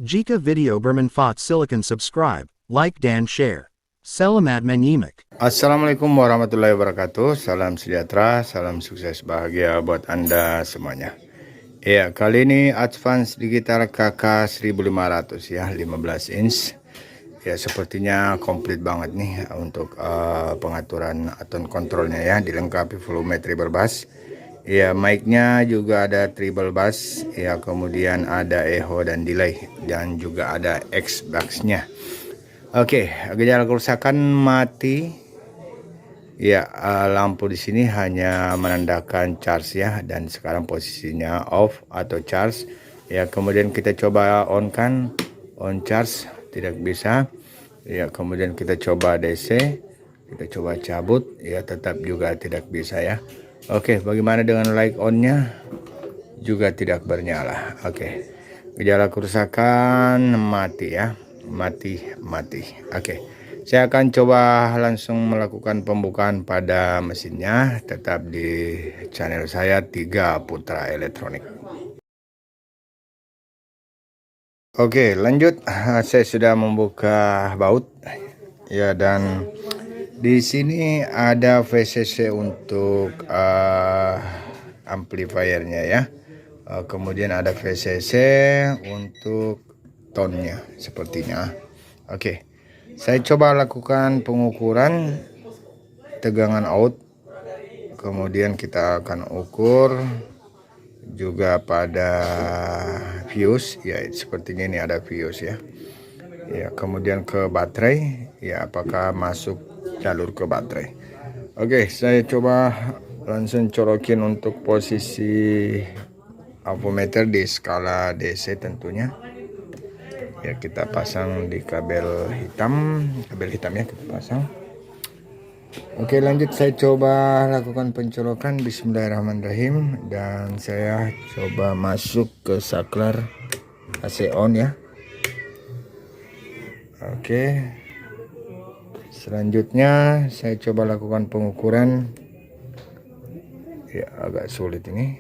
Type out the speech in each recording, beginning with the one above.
Jika video bermanfaat silakan subscribe, like dan share. Selamat menyimak. Assalamualaikum warahmatullahi wabarakatuh. Salam sejahtera, salam sukses bahagia buat Anda semuanya. Ya, kali ini Advance Digital KK 1500 ya, 15 inch. Ya, sepertinya komplit banget nih untuk pengaturan tone kontrolnya ya, dilengkapi volume treble bass. Ya, mic-nya juga ada treble bass, ya, kemudian ada echo dan delay, dan juga ada X-Box-nya. Oke, gejala kerusakan mati. Ya, lampu di sini hanya menandakan charge ya, dan sekarang posisinya off atau charge. Ya, kemudian kita coba on kan, on charge tidak bisa. Ya, kemudian kita coba DC, kita coba cabut, ya tetap juga tidak bisa ya. Oke, bagaimana dengan light on-nya? Juga tidak bernyala. Oke, gejala kerusakan mati ya, mati. Oke, saya akan coba langsung melakukan pembukaan pada mesinnya. Tetap di channel saya 3 Putra Elektronik. Oke, lanjut. Saya sudah membuka baut ya, dan di sini ada VCC untuk amplifiernya ya. Kemudian ada VCC untuk tone-nya sepertinya. Oke, saya coba lakukan pengukuran tegangan out. Kemudian kita akan ukur juga pada fuse ya, sepertinya ini ada fuse ya. Ya, kemudian ke baterai ya, apakah masuk jalur ke baterai. Oke, saya coba langsung colokin untuk posisi ampermeter di skala DC tentunya. Ya, kita pasang di kabel hitam ya, kita pasang. Oke, lanjut saya coba lakukan pencolokan. Bismillahirrahmanirrahim, dan saya coba masuk ke saklar AC on ya. Oke, selanjutnya saya coba lakukan pengukuran. Ya, agak sulit ini.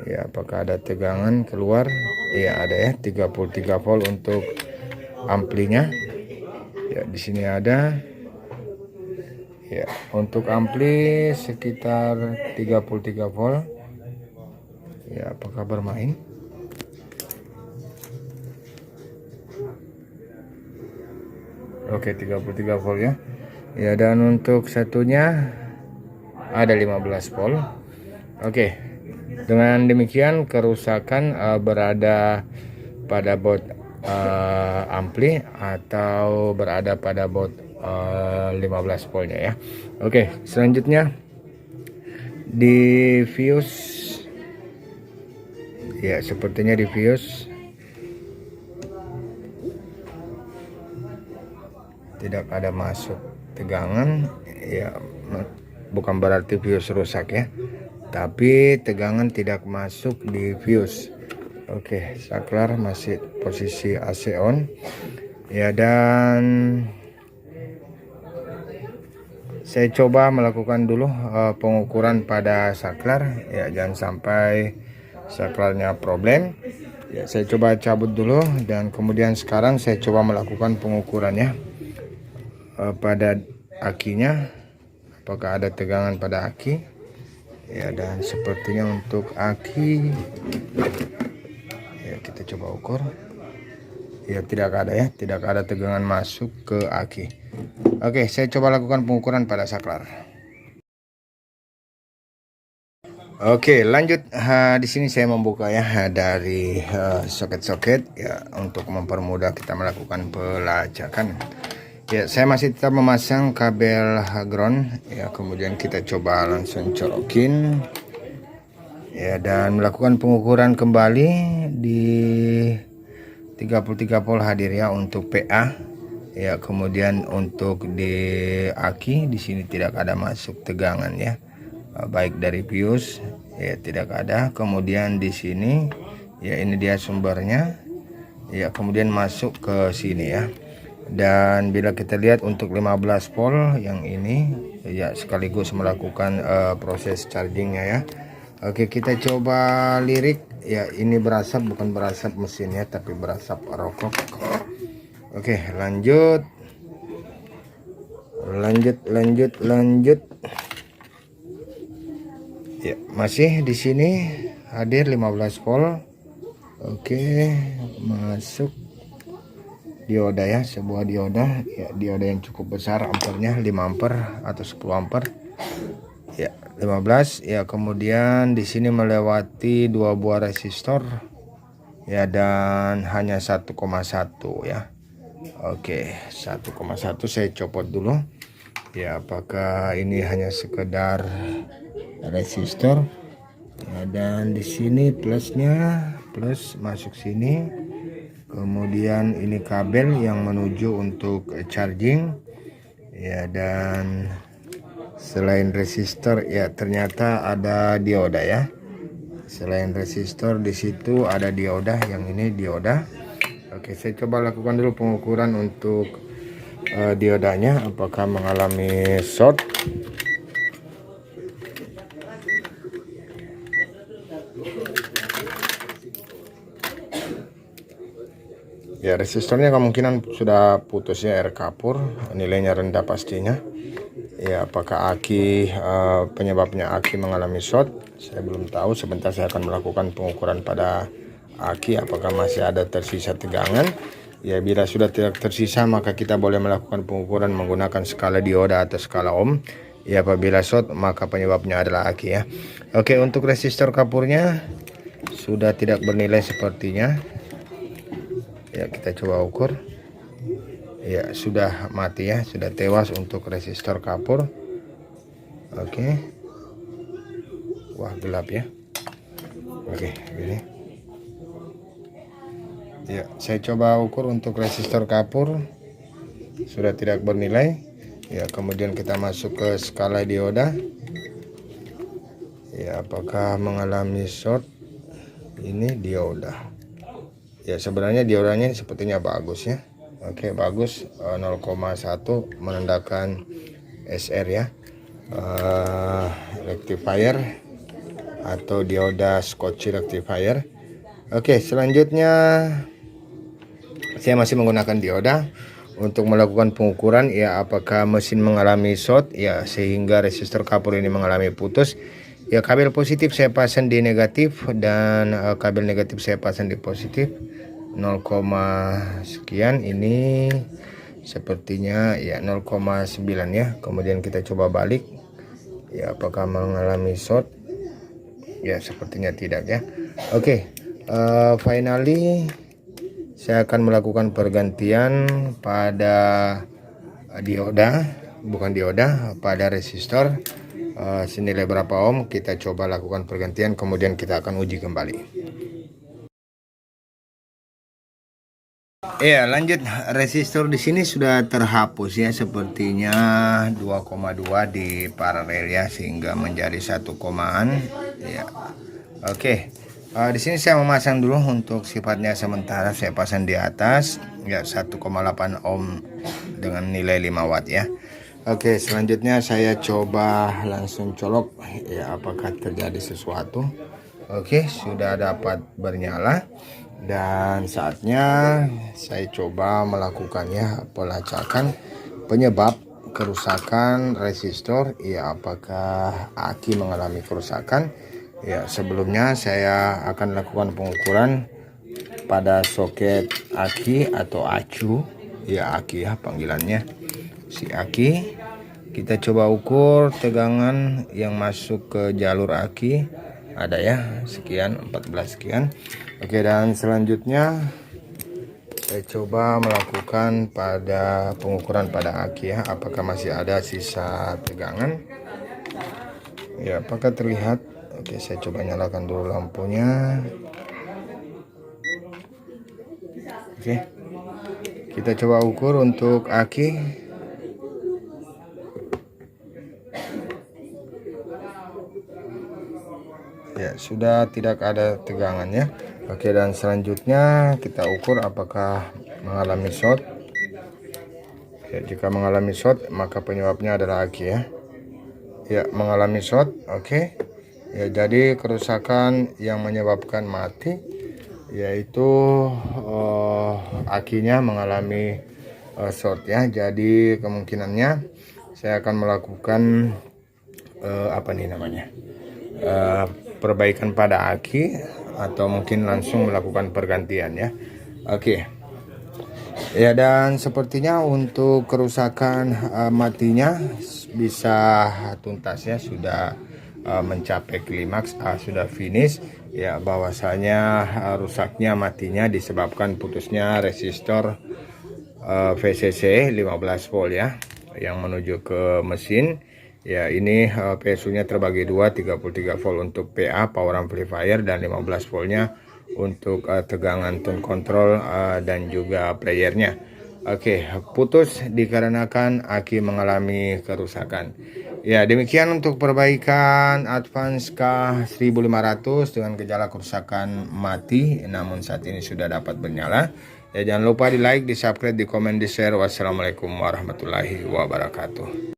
Ya, apakah ada tegangan keluar? Ya, ada ya, 33 volt untuk amplinya. Ya, di sini ada. Ya, untuk ampli sekitar 33 volt. Ya, apakah bermain? Oke, 33 volt ya. Ya, dan untuk satunya ada 15 volt. Oke, dengan demikian kerusakan berada pada baut ampli atau berada pada baut 15 voltnya ya. Oke, selanjutnya di fuse ya, sepertinya di fuse tidak ada masuk tegangan ya, bukan berarti fuse rusak ya, tapi tegangan tidak masuk di fuse. Oke, saklar masih posisi AC on ya, dan saya coba melakukan dulu pengukuran pada saklar ya, jangan sampai saklarnya problem ya. Saya coba cabut dulu, dan kemudian sekarang saya coba melakukan pengukurannya pada akinya, apakah ada tegangan pada aki ya, dan sepertinya untuk aki ya, kita coba ukur ya, tidak ada tegangan masuk ke aki. Oke, saya coba lakukan pengukuran pada saklar. Oke, lanjut. Di sini saya membuka ya dari soket-soket ya, untuk mempermudah kita melakukan pelacakan. Ya, saya masih tetap memasang kabel ground ya, kemudian kita coba langsung colokin ya, dan melakukan pengukuran kembali di 33 volt hadir ya untuk PA ya. Kemudian untuk di aki di sini tidak ada masuk tegangan ya, baik dari fuse ya, tidak ada. Kemudian di sini ya, ini dia sumbernya ya, kemudian masuk ke sini ya. Dan bila kita lihat untuk 15 volt yang ini ya, sekaligus melakukan proses chargingnya ya. Oke, kita coba lirik Ya, ini berasap, bukan berasap mesinnya tapi berasap rokok. Oke, lanjut. Ya, masih di sini hadir 15 volt. Oke, masuk dioda ya, sebuah dioda. Ya, dioda yang cukup besar, ampernya 5 ampere atau 10 ampere. Ya, 15. Ya, kemudian di sini melewati 2 buah resistor. Ya, dan hanya 1,1 ya. Oke, 1,1 saya copot dulu. Ya, apakah ini hanya sekedar resistor? Ya, dan di sini plusnya, plus masuk sini. Kemudian ini kabel yang menuju untuk charging. Ya, dan selain resistor ya ternyata ada dioda ya. Selain resistor di situ ada dioda, yang ini dioda. Oke, saya coba lakukan dulu pengukuran untuk diodanya apakah mengalami short. Ya, resistornya kemungkinan sudah putus ya, air kapur, nilainya rendah pastinya. Ya, apakah aki penyebabnya aki mengalami short? Saya belum tahu. Sebentar saya akan melakukan pengukuran pada aki apakah masih ada tersisa tegangan. Ya, bila sudah tidak tersisa maka kita boleh melakukan pengukuran menggunakan skala dioda atau skala ohm. Ya, apabila short maka penyebabnya adalah aki ya. Oke, untuk resistor kapurnya sudah tidak bernilai sepertinya. Ya, kita coba ukur. Ya, sudah mati ya, sudah tewas untuk resistor kapur. Oke. Wah, gelap ya. Oke, ini. Ya, saya coba ukur untuk resistor kapur. Sudah tidak bernilai. Ya, kemudian kita masuk ke skala dioda. Ya, apakah mengalami short? Ini dioda. Ya, sebenarnya diodanya sepertinya bagus ya. Oke, bagus. 0,1 menandakan SR ya. Rectifier atau dioda Schottky rectifier. Oke, selanjutnya saya masih menggunakan dioda untuk melakukan pengukuran ya apakah mesin mengalami short ya sehingga resistor kapur ini mengalami putus. Ya, kabel positif saya pasang di negatif dan kabel negatif saya pasang di positif. 0, sekian, ini sepertinya ya 0,9 ya. Kemudian kita coba balik ya apakah mengalami short. Ya, sepertinya tidak ya. Oke, finally saya akan melakukan pergantian pada dioda, bukan dioda, pada resistor senilai berapa ohm. Kita coba lakukan pergantian, kemudian kita akan uji kembali. Ya, lanjut. Resistor di sini sudah terhapus ya, sepertinya 2,2 di paralel ya, sehingga menjadi 1 komaan ya. Oke. Di sini saya memasang dulu untuk sifatnya sementara, saya pasang di atas ya 1,8 ohm dengan nilai 5 watt ya. Oke, selanjutnya saya coba langsung colok ya apakah terjadi sesuatu. Oke, sudah dapat bernyala. Dan saatnya saya coba melakukannya pelacakan penyebab kerusakan resistor. Ya, apakah aki mengalami kerusakan? Ya, sebelumnya saya akan lakukan pengukuran pada soket aki atau acu. Ya, aki ya panggilannya. Si aki. Kita coba ukur tegangan yang masuk ke jalur aki. Ada ya, sekian, 14 sekian. Oke, dan selanjutnya saya coba melakukan pada pengukuran pada aki ya, apakah masih ada sisa tegangan. Ya, apakah terlihat? Oke, saya coba nyalakan dulu lampunya. Oke, kita coba ukur untuk aki. Ya, sudah tidak ada tegangannya. Oke, dan selanjutnya kita ukur apakah mengalami short. Ya, jika mengalami short maka penyebabnya adalah aki ya. Ya, mengalami short. Oke. Ya, jadi kerusakan yang menyebabkan mati yaitu akinya mengalami short ya. Jadi kemungkinannya saya akan melakukan apa nih namanya? Perbaikan pada aki atau mungkin langsung melakukan pergantian ya. Oke. Ya, dan sepertinya untuk kerusakan matinya bisa tuntas ya, sudah mencapai klimaks, sudah finish ya, bahwasanya rusaknya matinya disebabkan putusnya resistor VCC 15 volt ya yang menuju ke mesin. Ya, ini PSU-nya terbagi dua, 33 volt untuk PA power amplifier dan 15 voltnya untuk tegangan tone control dan juga playernya. Oke, putus dikarenakan aki mengalami kerusakan. Ya, demikian untuk perbaikan Advance K1500 dengan gejala kerusakan mati, namun saat ini sudah dapat bernyala. Ya, jangan lupa di like, di subscribe, di komen, di share. Wassalamualaikum warahmatullahi wabarakatuh.